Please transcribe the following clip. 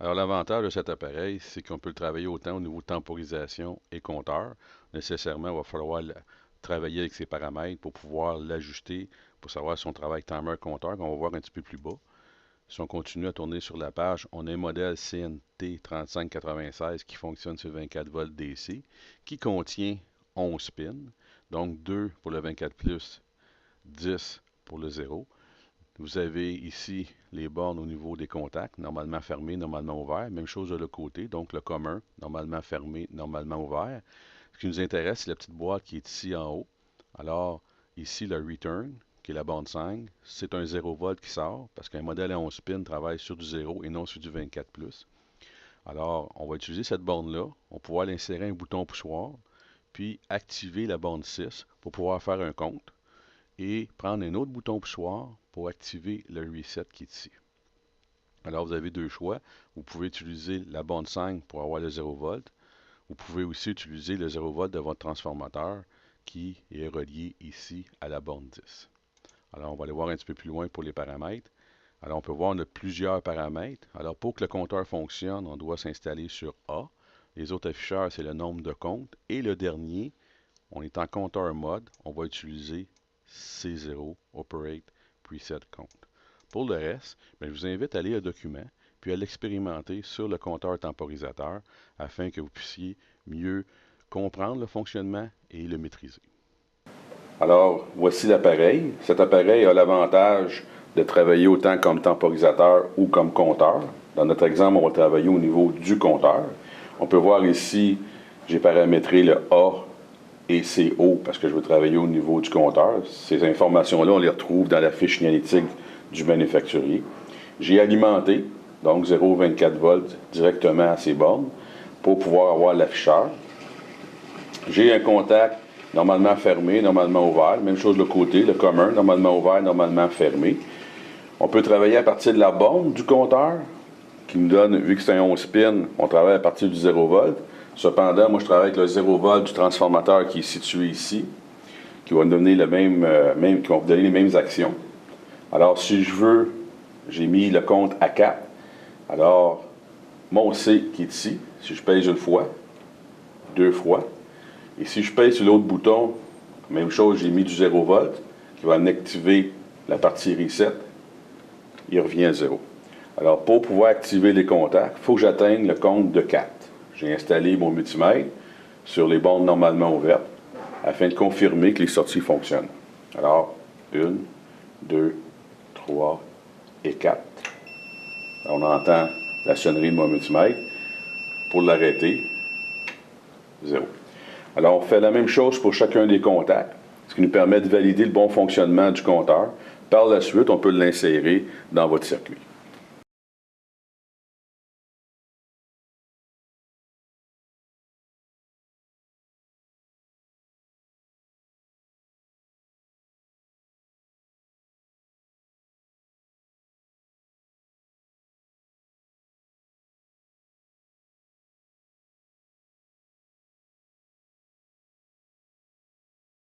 Alors, l'avantage de cet appareil, c'est qu'on peut le travailler autant au niveau de temporisation et compteur. Nécessairement, il va falloir travailler avec ses paramètres pour pouvoir l'ajuster, pour savoir si on travaille timer-compteur, qu'on va voir un petit peu plus bas. Si on continue à tourner sur la page, on a un modèle CNT 3596 qui fonctionne sur 24 volts DC, qui contient 11 pins, donc 2 pour le 24 plus, 10 pour le 0. Vous avez ici les bornes au niveau des contacts, normalement fermés, normalement ouverts. Même chose de l'autre côté, donc le commun, normalement fermé, normalement ouvert. Ce qui nous intéresse, c'est la petite boîte qui est ici en haut. Alors, ici, le return, qui est la borne 5, c'est un 0 volt qui sort, parce qu'un modèle à 11 pins travaille sur du 0 et non sur du 24 plus. Alors, on va utiliser cette borne-là. On va pouvoir l'insérer un bouton poussoir, puis activer la borne 6 pour pouvoir faire un compte et prendre un autre bouton poussoir pour activer le reset qui est ici. Alors, vous avez deux choix. Vous pouvez utiliser la borne 5 pour avoir le 0 volt. Vous pouvez aussi utiliser le 0 volt de votre transformateur qui est relié ici à la borne 10. Alors, on va aller voir un petit peu plus loin pour les paramètres. Alors, on peut voir, on a plusieurs paramètres. Alors, pour que le compteur fonctionne, on doit s'installer sur A. Les autres afficheurs, c'est le nombre de comptes. Et le dernier, on est en compteur mode. On va utiliser C0, Operate, Preset Count. Pour le reste, je vous invite à lire le document, puis à l'expérimenter sur le compteur temporisateur afin que vous puissiez mieux comprendre le fonctionnement et le maîtriser. Alors, voici l'appareil. Cet appareil a l'avantage de travailler autant comme temporisateur ou comme compteur. Dans notre exemple, on va travailler au niveau du compteur. On peut voir ici, j'ai paramétré le A et CO parce que je veux travailler au niveau du compteur. Ces informations-là, on les retrouve dans la fiche signalétique du manufacturier. J'ai alimenté, donc 0,24 volts directement à ces bornes pour pouvoir avoir l'afficheur. J'ai un contact normalement fermé, normalement ouvert. Même chose de l'autre côté, le commun, normalement ouvert, normalement fermé. On peut travailler à partir de la borne du compteur, qui nous donne, vu que c'est un 11 pins, on travaille à partir du 0 volt. Cependant, moi, je travaille avec le 0 volt du transformateur qui est situé ici, qui va nous donner qui va vous donner les mêmes actions. Alors, si je veux, j'ai mis le compte à 4. Alors, mon C qui est ici, si je pèse une fois, deux fois, et si je pèse sur l'autre bouton, même chose, j'ai mis du 0 volt, qui va activer la partie reset, il revient à 0. Alors, pour pouvoir activer les contacts, il faut que j'atteigne le compte de 4. J'ai installé mon multimètre sur les bornes normalement ouvertes afin de confirmer que les sorties fonctionnent. Alors, 1, 2, 3 et 4. On entend la sonnerie de mon multimètre. Pour l'arrêter, 0. Alors, on fait la même chose pour chacun des contacts, ce qui nous permet de valider le bon fonctionnement du compteur. Par la suite, on peut l'insérer dans votre circuit.